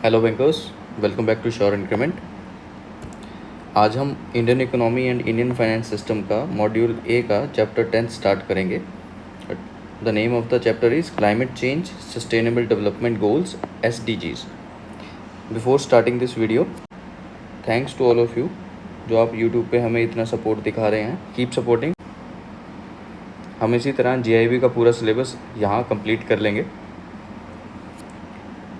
Hello bankers, welcome back to sure increment. आज हम Indian economy and Indian finance system का module A का chapter 10 start करेंगे। The name of the chapter is climate change sustainable development goals SDGs। Before starting this video, thanks to all of you जो आप YouTube पे हमें इतना support दिखा रहे हैं। Keep supporting. हम इसी तरह GIB का पूरा सिलेबस यहाँ कंप्लीट कर लेंगे।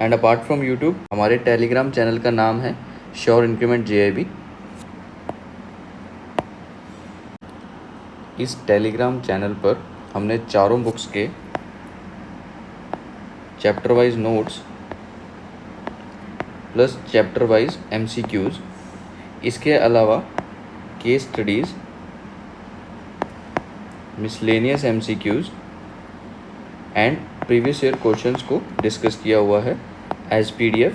एंड अपार्ट फ्रॉम यूट्यूब, हमारे टेलीग्राम चैनल का नाम है श्योर इंक्रीमेंट GIB। इस टेलीग्राम चैनल पर हमने चारों बुक्स के chapter wise notes plus chapter wise MCQs, इसके अलावा case studies, miscellaneous MCQs and previous year questions को डिस्कस किया हुआ है एज PDF।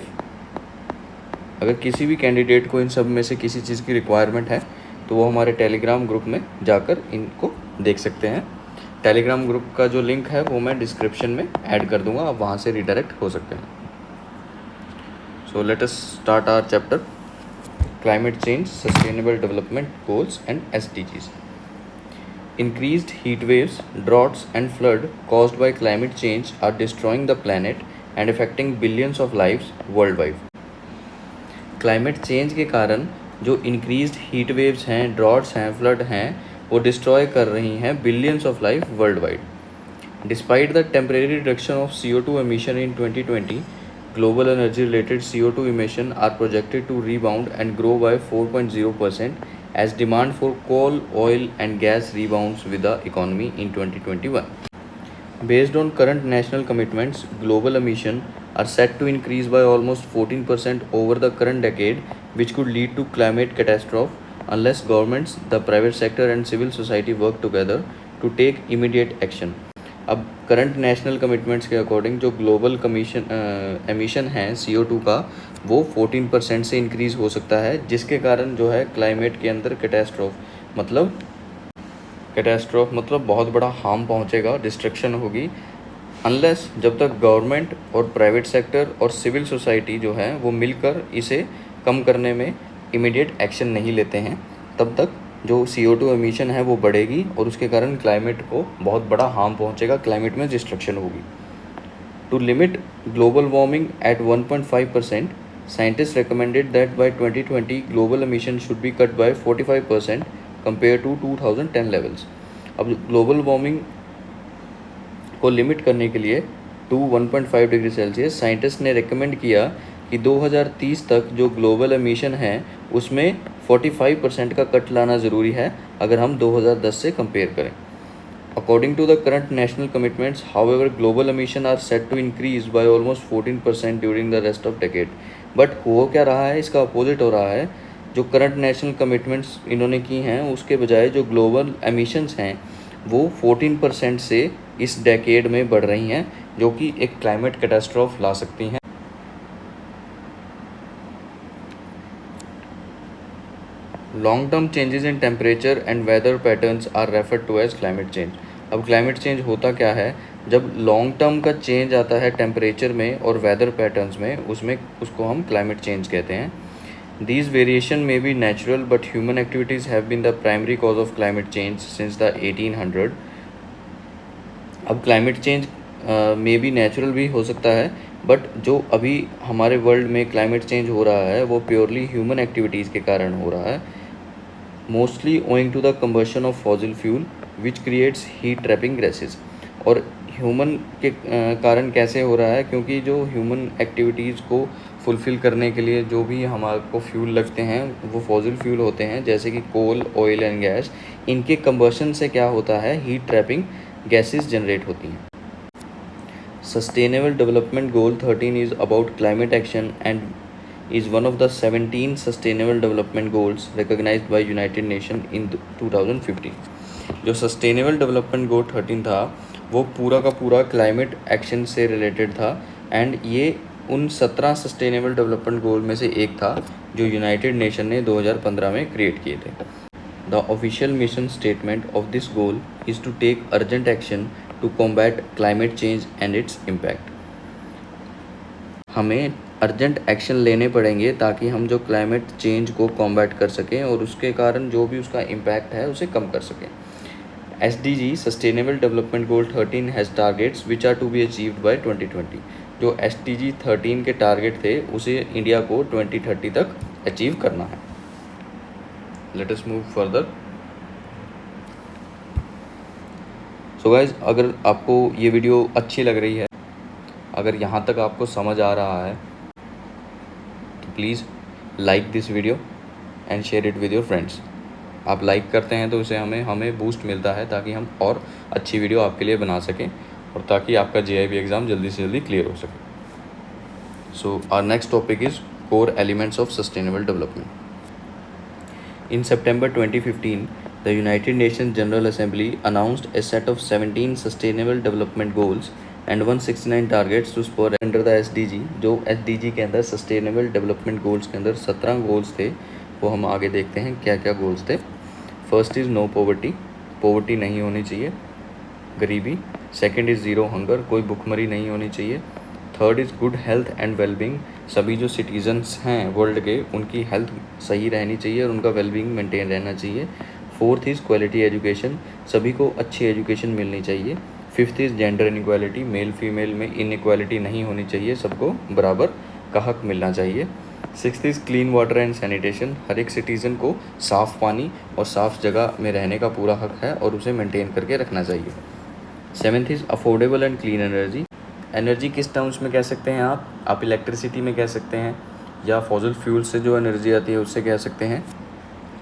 अगर किसी भी कैंडिडेट को इन सब में से किसी चीज़ की रिक्वायरमेंट है तो वो हमारे टेलीग्राम ग्रुप में जाकर इनको देख सकते हैं। टेलीग्राम ग्रुप का जो लिंक है वो मैं डिस्क्रिप्शन में ऐड कर दूंगा, आप वहाँ से रिडायरेक्ट हो सकते हैं। So let us start our chapter climate change sustainable development goals and SDGs। Increased heat waves, droughts and flood caused by climate change are destroying the planet and affecting billions of lives worldwide। Climate change के कारण जो increased heat waves हैं, droughts हैं, flood हैं, वो destroy कर रही हैं billions of life world wide. Despite the temporary reduction of CO2 emission in 2020, global energy related CO2 emission are projected to rebound and grow by 4.0% as demand for coal, oil and gas rebounds with the economy in 2021. Based on current national commitments, global emissions are set to increase by almost 14% over the current decade, which could lead to climate catastrophe unless governments, the private sector and civil society work together to take immediate action। अब current national commitments के according जो global emission है CO2 का, वो 14% से increase हो सकता है, जिसके कारण जो है क्लाइमेट के अंदर कैटास्ट्रोफ मतलब बहुत बड़ा हार्म पहुंचेगा, डिस्ट्रक्शन होगी। अनलेस जब तक गवर्नमेंट और प्राइवेट सेक्टर और सिविल सोसाइटी जो है वो मिलकर इसे कम करने में इमीडिएट एक्शन नहीं लेते हैं, तब तक जो CO2 एमिशन है वो बढ़ेगी और उसके कारण क्लाइमेट को बहुत बड़ा हार्म पहुंचेगा, क्लाइमेट में डिस्ट्रक्शन होगी। To limit global warming at 1.5%, scientist recommended that by 2020 global emission should be cut by 45% compare to 2010 levels. अब ग्लोबल वार्मिंग को लिमिट करने के लिए टू 1.5 डिग्री सेल्सियस साइंटिस्ट ने रिकमेंड किया कि 2030 तक जो ग्लोबल एमिशन है उसमें 45% का कट लाना ज़रूरी है अगर हम 2010 से कंपेयर करें। According to the current national commitments, however, global emission are set to increase by almost 14% during the rest of decade। But हो क्या रहा है, इसका अपोजिट हो रहा है। जो करंट नेशनल कमिटमेंट्स इन्होंने की हैं उसके बजाय जो ग्लोबल एमिशंस हैं वो 14% से इस डेकेड में बढ़ रही हैं, जो कि एक क्लाइमेट कैटास्ट्रोफ ला सकती हैं। Long term changes in temperature and weather patterns are referred to as climate change. अब क्लाइमेट चेंज होता क्या है, जब लॉन्ग टर्म का चेंज आता है टेम्परेचर में और वेदर पैटर्न्स में, उसमें उसको हम क्लाइमेट चेंज कहते हैं। These variation may be natural, but human activities have been the primary cause of climate change since the 1800। अब climate change may be natural भी हो सकता है, बट जो अभी हमारे वर्ल्ड में क्लाइमेट चेंज हो रहा है वो प्योरली ह्यूमन एक्टिविटीज़ के कारण हो रहा है, mostly owing to the combustion of fossil fuel which creates heat trapping gases. और ह्यूमन के कारण कैसे हो रहा है, क्योंकि जो ह्यूमन एक्टिविटीज़ को फुलफ़िल करने के लिए जो भी हमारे को फ्यूल लगते हैं वो फॉसिल फ्यूल होते हैं, जैसे कि कोल, ऑयल एंड गैस। इनके कंबशन से क्या होता है, हीट ट्रैपिंग गैसेस जनरेट होती हैं। Sustainable development goal 13 is about climate action and is one of the 17 sustainable development goals recognized by United Nations in 2015। जो सस्टेनेबल डेवलपमेंट गोल 13 था वो पूरा का पूरा क्लाइमेट एक्शन से रिलेटेड था, एंड ये उन 17 सस्टेनेबल डेवलपमेंट गोल में से एक था जो यूनाइटेड नेशन ने 2015 में क्रिएट किए थे। The official mission statement of this goal is to take urgent action to combat climate change and its impact. हमें अर्जेंट एक्शन लेने पड़ेंगे ताकि हम जो क्लाइमेट चेंज को कॉम्बैट कर सकें और उसके कारण जो भी उसका इम्पैक्ट है उसे कम कर सकें। SDG sustainable development goal 13 has targets which are to be achieved by 2020। जो SDG 13 के टारगेट थे उसे इंडिया को 2030 तक अचीव करना है। Late us move further. So guys, अगर आपको ये वीडियो अच्छी लग रही है, अगर यहाँ तक आपको समझ आ रहा है, तो please like this video and share it with your friends. आप लाइक करते हैं तो उसे हमें बूस्ट मिलता है ताकि हम और अच्छी वीडियो आपके लिए बना सकें और ताकि आपका JIB एग्ज़ाम जल्दी से जल्दी क्लियर हो सके। So our next topic is core elements of sustainable development. In September 2015, the United Nations General Assembly announced a set of 17 Sustainable Development Goals and 169 targets to spur under the SDG। जो SDG के अंदर Sustainable Development Goals के अंदर 17 goals थे, वो हम आगे देखते हैं क्या क्या गोल्स थे। First is no poverty, poverty नहीं होनी चाहिए, गरीबी। सेकंड इज़ ज़ीरो हंगर, कोई भुखमरी नहीं होनी चाहिए। Third is good health and wellbeing, सभी जो सिटीजन्स हैं वर्ल्ड के उनकी हेल्थ सही रहनी चाहिए और उनका वेलबींग मेंटेन रहना चाहिए। फोर्थ इज़ क्वालिटी एजुकेशन, सभी को अच्छी एजुकेशन मिलनी चाहिए। Fifth is gender inequality, male female में इनइक्वालिटी नहीं होनी चाहिए, सबको बराबर का हक मिलना चाहिए। Sixth is clean water and sanitation, हर एक सिटीज़न को साफ़ पानी और साफ़ जगह में रहने का पूरा हक है और उसे मेंटेन करके रखना चाहिए। Seventh is affordable and clean energy, energy किस टर्म्स में कह सकते हैं आप इलेक्ट्रिसिटी में कह सकते हैं या फॉसिल फ्यूल से जो एनर्जी आती है उससे कह सकते हैं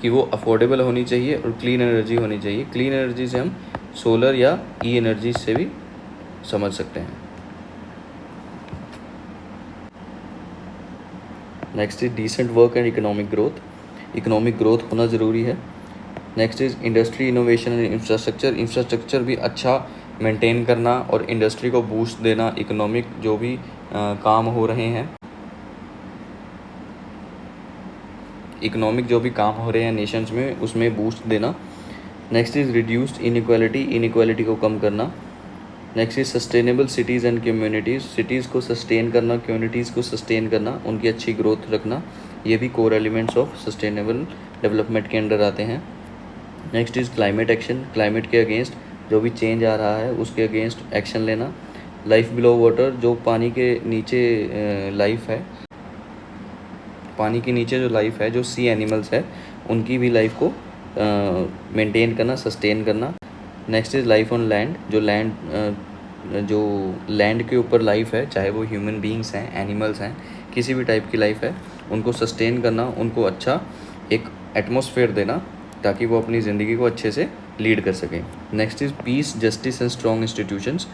कि वो अफोर्डेबल होनी चाहिए और क्लीन एनर्जी होनी चाहिए। क्लीन एनर्जी से हम सोलर या एनर्जी से भी समझ सकते हैं। Next is decent work and economic growth, economic growth होना ज़रूरी है। Next is industry innovation and infrastructure, infrastructure भी अच्छा मेंटेन करना और इंडस्ट्री को बूस्ट देना, इकोनॉमिक जो भी काम हो रहे हैं, इकोनॉमिक जो भी काम हो रहे हैं नेशंस में उसमें बूस्ट देना। Next is reduced inequality, inequality को कम करना। Next is sustainable cities and communities, cities को सस्टेन करना, कम्युनिटीज़ को सस्टेन करना, उनकी अच्छी ग्रोथ रखना, ये भी core elements of sustainable development के अंडर आते हैं। Next is climate action, climate के अगेंस्ट जो भी चेंज आ रहा है उसके अगेंस्ट एक्शन लेना। लाइफ बिलो वाटर, जो पानी के नीचे लाइफ है, पानी के नीचे जो लाइफ है, जो सी एनिमल्स है, उनकी भी लाइफ को मेंटेन करना, सस्टेन करना। Next is life on land, जो लैंड के ऊपर लाइफ है, चाहे वो ह्यूमन बीइंग्स हैं, एनिमल्स हैं, किसी भी टाइप की लाइफ है, उनको सस्टेन करना, उनको अच्छा एक एटमॉस्फेयर देना ताकि वो अपनी ज़िंदगी को अच्छे से लीड कर सकें। Next is piece, justice and strong institutions,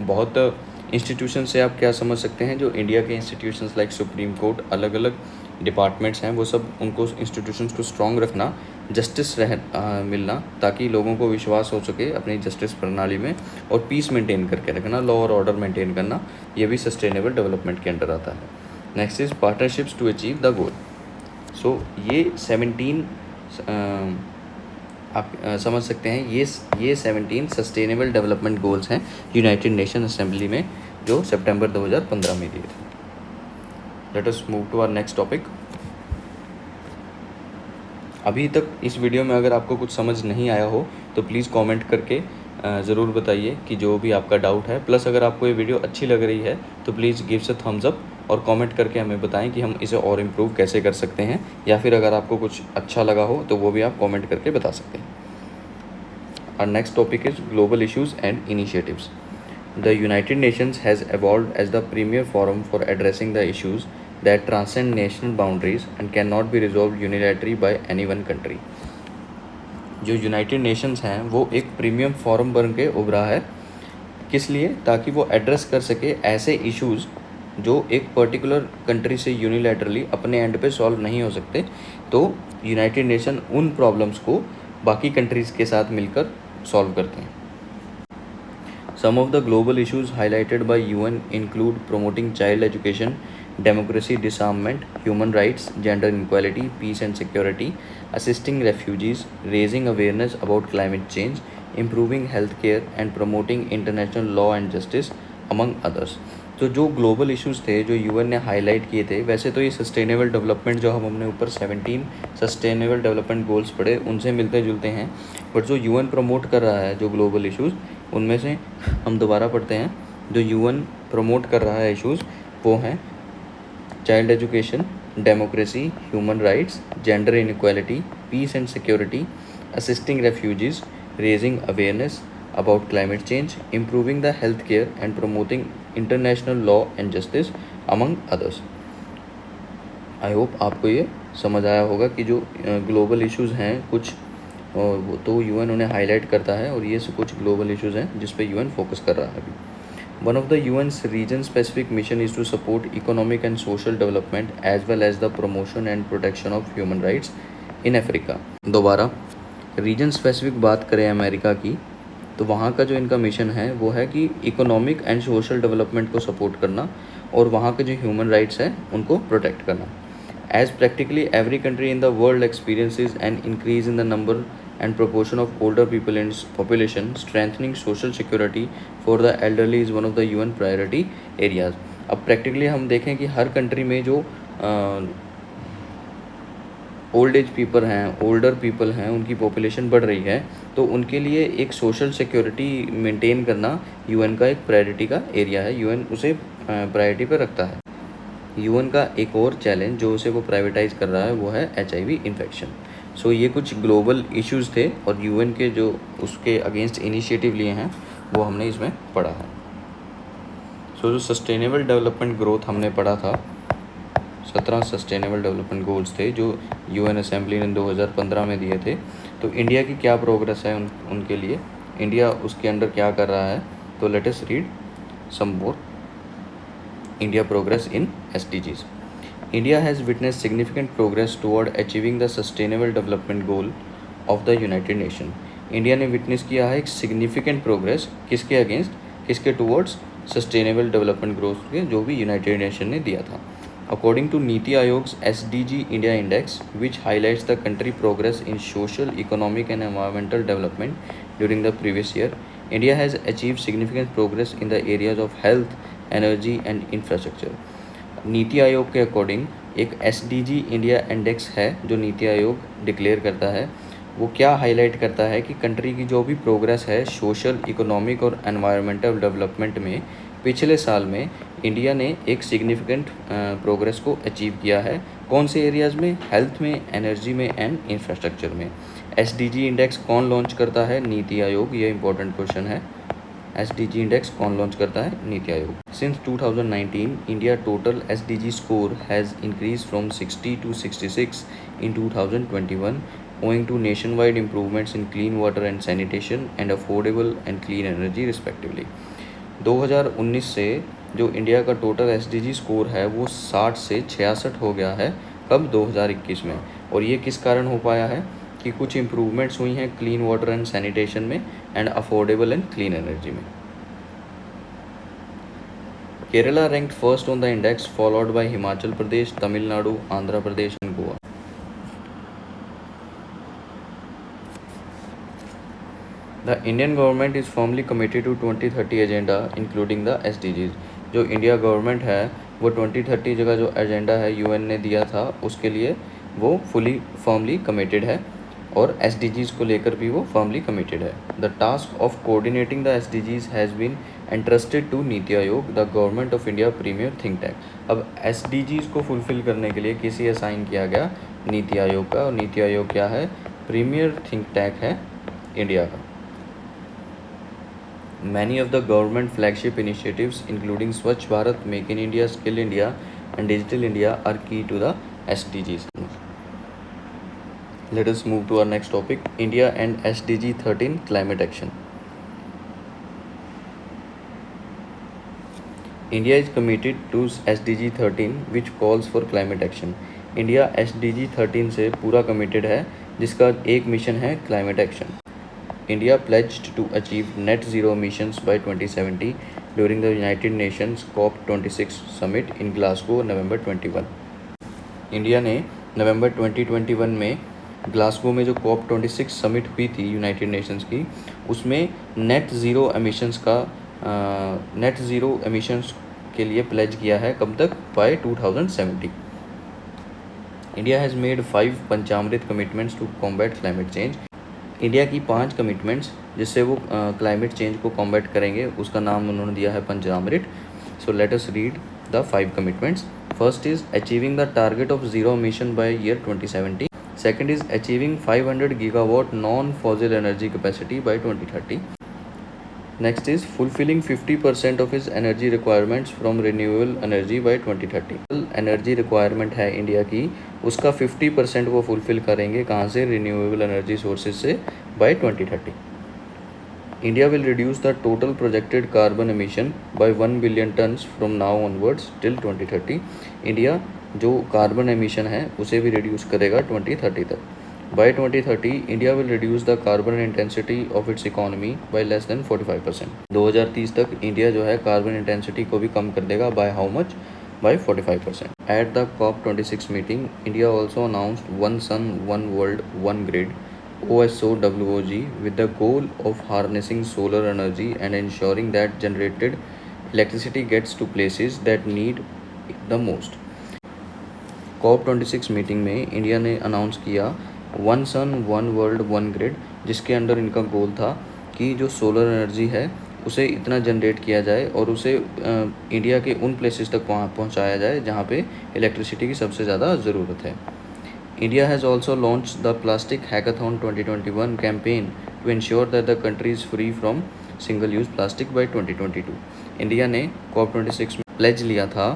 बहुत इंस्टीट्यूशन से आप क्या समझ सकते हैं, जो इंडिया के इंस्टीट्यूशंस लाइक सुप्रीम कोर्ट, अलग अलग डिपार्टमेंट्स हैं, वो सब, उनको इंस्टीट्यूशंस को स्ट्रॉन्ग रखना, जस्टिस मिलना ताकि लोगों को विश्वास हो सके अपनी जस्टिस प्रणाली में, और पीस मेंटेन करके रखना, लॉ और ऑर्डर मेंटेन करना, ये भी सस्टेनेबल डेवलपमेंट के अंडर आता है। Next is partnerships to achieve the goal. So ये 17 आप समझ सकते हैं, ये 17 सस्टेनेबल डेवलपमेंट गोल्स हैं यूनाइटेड नेशन असेंबली में जो सितंबर 2015 में दिए थे। Let us move to our next topic. अभी तक इस वीडियो में अगर आपको कुछ समझ नहीं आया हो तो प्लीज़ कमेंट करके ज़रूर बताइए कि जो भी आपका डाउट है। प्लस अगर आपको ये वीडियो अच्छी लग रही है तो please gives a thumbs up और कमेंट करके हमें बताएं कि हम इसे और इम्प्रूव कैसे कर सकते हैं, या फिर अगर आपको कुछ अच्छा लगा हो तो वो भी आप कमेंट करके बता सकते हैं। Our next topic is global issues and initiatives. The United Nations has evolved as the premier forum for addressing the issues that transcend national boundaries and cannot be resolved unilaterally by any one country. जो United Nations हैं वो एक premium forum बन के उभरा है, किस लिए? ताकि वो एड्रेस कर सके ऐसे इश्यूज़ जो एक पर्टिकुलर कंट्री से यूनिलैटरली अपने एंड पे सॉल्व नहीं हो सकते, तो यूनाइटेड नेशन उन प्रॉब्लम्स को बाकी कंट्रीज़ के साथ मिलकर सॉल्व करते हैं। Some of the global issues highlighted by UN include promoting child education, democracy, disarmament, human rights, gender inequality, peace and security, assisting refugees, raising awareness about climate change, improving healthcare and promoting international law and justice, among others. तो जो global issues थे जो UN ने highlight किए थे, वैसे तो ये सस्टेनेबल डेवलपमेंट जो हमने ऊपर 17 सस्टेनेबल डेवलपमेंट गोल्स पढ़े उनसे मिलते जुलते हैं, बट जो यूएन प्रमोट कर रहा है जो ग्लोबल इश्यूज़, उनमें से हम दोबारा पढ़ते हैं। जो यूएन प्रमोट कर रहा है इश्यूज़ वो हैं child education, democracy, human rights, gender inequality, peace and security, assisting refugees, raising awareness about climate change, improving the healthcare, and promoting international law and justice, among others. I hope आपको ये समझ आया होगा कि जो global issues हैं कुछ वो तो यूएन उन्हें हाईलाइट करता है, और ये कुछ ग्लोबल इश्यूज़ हैं जिस पे यूएन फोकस कर रहा है अभी। One of the UN's region-specific mission is to support economic and social development as well as the promotion and protection of human rights in Africa. दोबारा रीजन स्पेसिफिक बात करें अमेरिका की, तो वहाँ का जो इनका मिशन है वो है कि इकोनॉमिक एंड सोशल डेवलपमेंट को सपोर्ट करना और वहाँ के जो ह्यूमन राइट्स हैं उनको प्रोटेक्ट करना। As practically every country in the world experiences an increase in the number and proportion of older people in its population, strengthening social security for the elderly is one of the UN priority areas. अब practically हम देखें कि हर country में जो old age people हैं, older people हैं, उनकी population बढ़ रही है, तो उनके लिए एक सोशल सिक्योरिटी मेंटेन करना यूएन का एक प्रायोरिटी का एरिया है, यूएन उसे प्रायोरिटी पर रखता है। यूएन का एक और चैलेंज जो उसे वो प्राइवेटाइज़ कर रहा है वो है HIV इन्फेक्शन। सो ये कुछ ग्लोबल इश्यूज़ थे और यूएन के जो उसके अगेंस्ट इनिशिएटिव लिए हैं वो हमने इसमें पढ़ा है। सो जो सस्टेनेबल डेवलपमेंट ग्रोथ हमने पढ़ा था, 17 सस्टेनेबल डेवलपमेंट गोल्स थे जो यूएन असेंबली ने 2015 में दिए थे। तो इंडिया की क्या प्रोग्रेस है उनके लिए, इंडिया उसके अंडर क्या कर रहा है, तो let us read some more India progress in SDGs. India has witnessed significant progress toward achieving the Sustainable Development Goal of the United Nations. India ने विटनेस किया है एक सिग्निफिकेंट प्रोग्रेस किसके अगेंस्ट, किसके टूवर्ड्स, सस्टेनेबल डेवलपमेंट ग्रोथ के जो भी United nation ने दिया था। अकॉर्डिंग टू नीति Aayog's SDG India index which highlights the country progress in social, economic and environmental development during the previous year, India has achieve significant progress in the areas of health, energy and infrastructure. NITI Aayog के according एक SDG India index है जो NITI Aayog declare करता है, वो क्या highlight करता है कि कंट्री की जो भी प्रोग्रेस है सोशल, इकोनॉमिक और एनवायरमेंटल डेवलपमेंट में पिछले साल में इंडिया ने एक सिग्निफिकेंट प्रोग्रेस को अचीव किया है। कौन से एरियाज़ में, हेल्थ में, एनर्जी में एंड इंफ्रास्ट्रक्चर में। SDG इंडेक्स कौन लॉन्च करता है, नीति आयोग, ये इंपॉर्टेंट क्वेश्चन है। SDG इंडेक्स कौन लॉन्च करता है, NITI Aayog. Since 2019 India total SDG score has increase from 60 to 66 in 2021 owing to nationwide improvements in clean water and sanitation and affordable and clean energy respectively. 2019 से जो India का total SDG score है वो 60 से 66 हो गया है, कब, 2021 में। और ये किस कारण हो पाया है कि कुछ इम्प्रूवमेंट्स हुई हैं क्लीन वाटर एंड सैनिटेशन में and affordable and clean energy में। Kerala ranked first on the index followed by Himachal Pradesh, Tamil Nadu, Andhra Pradesh and Goa. The Indian government is firmly committed to 2030 agenda including the SDGs. जो इंडिया गवर्नमेंट है वो 2030 जगह जो agenda है UN ने दिया था उसके लिए वो फर्मली कमिटेड है और SDGs को लेकर भी वो फर्मली कमिटेड है। The task of coordinating the SDGs has been entrusted to Niti Aayog, the government of India premier think tank. अब SDGs को फुलफिल करने के लिए किसी असाइन किया गया, नीति आयोग का, और नीति आयोग क्या है, प्रीमियर थिंक टैंक है इंडिया का। Many of the government flagship initiatives including Swachh Bharat, Make in India, Skill India and Digital India are key to the SDGs. Let us move to our next topic, India and SDG 13 climate action. India is committed to SDG 13 which calls for climate action. India SDG 13 से पूरा committed है जिसका एक mission है climate action. India pledged to achieve net zero emissions by 2070 during the United Nations COP26 summit in Glasgow, November 21. India ने नवंबर 2021 में Glasgow में जो COP26 समिट हुई थी यूनाइटेड नेशंस की, उसमें नेट ज़ीरो एमिशंस के लिए प्लेज किया है, कब तक? By 2070। India has made 5 Panchamrit commitments to combat climate change. India की 5 कमिटमेंट्स जिससे वो क्लाइमेट चेंज को कॉम्बैट करेंगे, उसका नाम उन्होंने दिया है Panchamrit. So let us read the 5 commitments. First is achieving the target of zero emission by year 2070. Second is achieving 500 gigawatt non-fossil energy capacity by 2030. Next is fulfilling 50% of its energy requirements from renewable energy by 2030. Energy requirement है India की, उसका 50% वो fulfil करेंगे कहाँ से? Renewable energy sources से bye 2030. India will reduce the total projected carbon emission by 1 billion tons from now onwards till 2030. India जो carbon emission है उसे भी रिड्यूस करेगा 2030 तक. By 2030, India will reduce the carbon intensity of its economy by less than 45%. 2030 तक India जो है carbon intensity को भी कम कर देगा. By how much? By 45%. At the COP26 meeting, India also announced One Sun, One World, One Grid OSOWOG with the goal of harnessing solar energy and ensuring that generated electricity gets to places that need it the most. COP26 meeting में India ने announce किया one sun one world one grid, जिसके under इनका गोल था कि जो solar energy है उसे इतना जनरेट किया जाए और उसे इंडिया के उन प्लेसेस तक पहुंचाया जाए जहां पे इलेक्ट्रिसिटी की सबसे ज़्यादा ज़रूरत है. India has also launched the Plastic Hackathon 2021 campaign to ensure that the country is free from single-use plastic by 2022. India ने COP26 में प्लेज लिया था,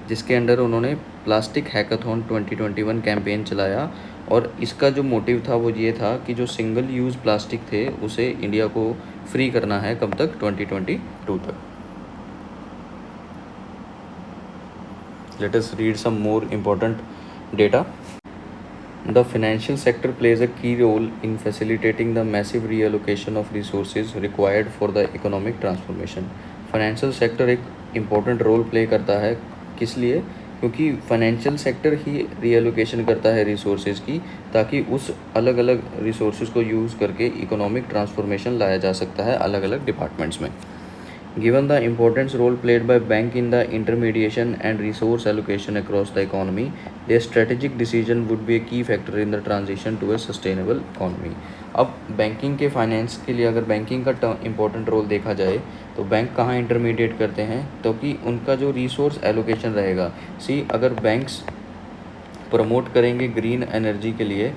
जिसके अंडर उन्होंने प्लास्टिक हैकाथॉन 2021 कैंपेन चलाया और इसका जो मोटिव था वो ये था कि जो सिंगल यूज़ प्लास्टिक थे उसे इंडिया को फ्री करना है, कब तक? 2022 तक. Let us read some more important data. The financial sector plays a key role in facilitating the massive reallocation of resources required for the economic transformation. Financial sector एक important role play करता है. किस लिए? क्योंकि financial sector ही reallocation करता है resources की, ताकि उस अलग अलग रिसोर्सेज को यूज़ करके इकोनॉमिक ट्रांसफॉर्मेशन लाया जा सकता है अलग अलग डिपार्टमेंट्स में. Given the important role played by bank in the intermediation and resource allocation across the economy, their strategic decision would be a key factor in the transition to a sustainable economy. अब banking के finance के लिए अगर banking का important role देखा जाए तो bank कहाँ इंटरमीडिएट करते हैं? तो कि उनका जो रिसोर्स एलोकेशन रहेगा. अगर बैंक्स प्रमोट करेंगे ग्रीन एनर्जी के लिए,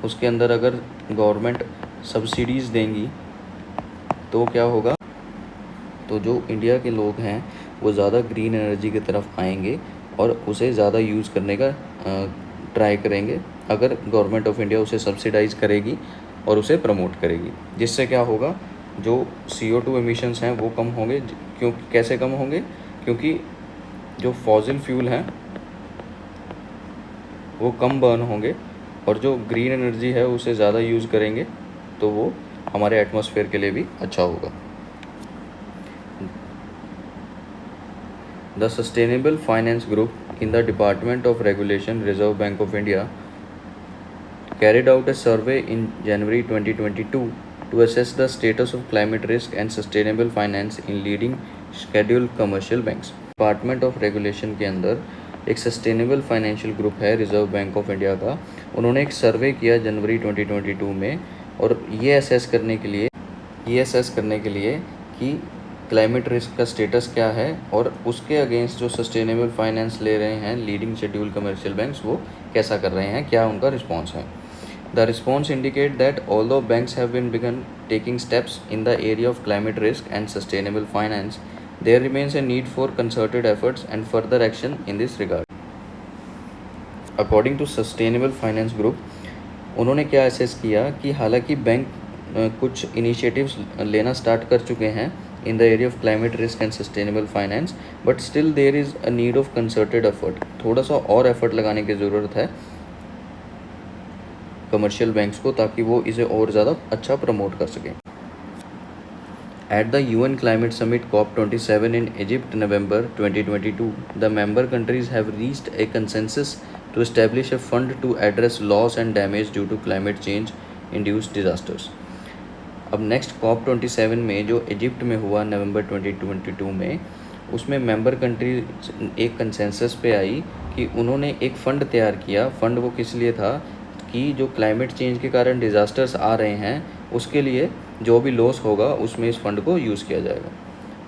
उसके अंदर अगर गवर्नमेंट सब्सिडीज़ देंगी तो क्या होगा? तो जो इंडिया के लोग हैं वो ज़्यादा ग्रीन एनर्जी की तरफ आएंगे और उसे ज़्यादा यूज़ करने का ट्राई करेंगे अगर गवर्नमेंट ऑफ इंडिया उसे सब्सिडाइज़ करेगी और उसे प्रमोट करेगी. जिससे क्या होगा? जो CO2 एमिशंस हैं वो कम होंगे. कैसे कम होंगे? क्योंकि जो फॉसिल फ्यूल हैं वो कम बर्न होंगे और जो ग्रीन एनर्जी है उसे ज़्यादा यूज़ करेंगे, तो वो हमारे एटमॉस्फेयर के लिए भी अच्छा होगा. The Sustainable Finance Group in the Department of Regulation, Reserve Bank of India, carried out a survey in January 2022 to assess the status of climate risk and sustainable finance in leading scheduled commercial banks. Department of Regulation के अंदर एक sustainable financial group है reserve bank of India का. उन्होंने एक सर्वे किया जनवरी 2022 में और ये असेस करने के लिए कि क्लाइमेट रिस्क का स्टेटस क्या है और उसके अगेंस्ट जो सस्टेनेबल फाइनेंस ले रहे हैं लीडिंग शेड्यूल कमर्शियल बैंक्स वो कैसा कर रहे हैं, क्या उनका रिस्पॉन्स है. The response indicate that although banks have been begun taking steps in the area of climate risk and sustainable finance, there remains a need for concerted efforts and further action in this regard. According to sustainable finance group, उन्होंने क्या assess किया कि हालांकि bank कुछ initiatives लेना start कर चुके हैं in the area of climate risk and sustainable finance, but still there is a need of concerted effort. थोड़ा सा और एफर्ट लगाने की ज़रूरत है कमर्शियल बैंक्स को ताकि वो इसे और ज़्यादा अच्छा प्रमोट कर सकें. At the UN Climate Summit COP27 in Egypt, November 2022, the member countries have reached a consensus to establish a fund to address loss and damage due to climate change induced disasters. अब next COP27 में जो Egypt में हुआ नवंबर 2022 में, उसमें member country एक consensus पे आई कि उन्होंने एक फ़ंड तैयार किया। फ़ंड वो किस लिए था कि जो क्लाइमेट चेंज के कारण डिज़ास्टर्स आ रहे हैं उसके लिए जो भी लॉस होगा उसमें इस फंड को यूज़ किया जाएगा।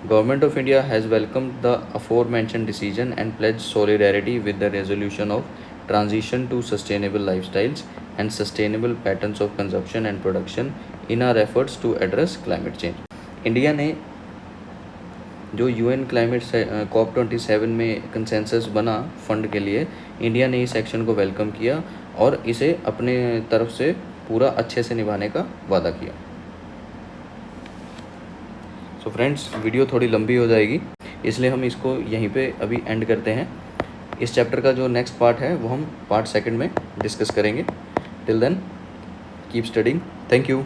Government of India has welcomed the aforementioned decision and pledged solidarity with the resolution of transition to sustainable lifestyles and sustainable patterns of consumption and production in our efforts to address climate change. India ने जो UN climate COP27 में consensus बना fund के लिए, India ने इस action को welcome किया और इसे अपने तरफ से पूरा अच्छे से निभाने का वादा किया। सो फ्रेंड्स, वीडियो थोड़ी लंबी हो जाएगी इसलिए हम इसको यहीं पे अभी एंड करते हैं। इस चैप्टर का जो नेक्स्ट पार्ट है वो हम पार्ट सेकंड में डिस्कस करेंगे। Till then keep studying. Thank you.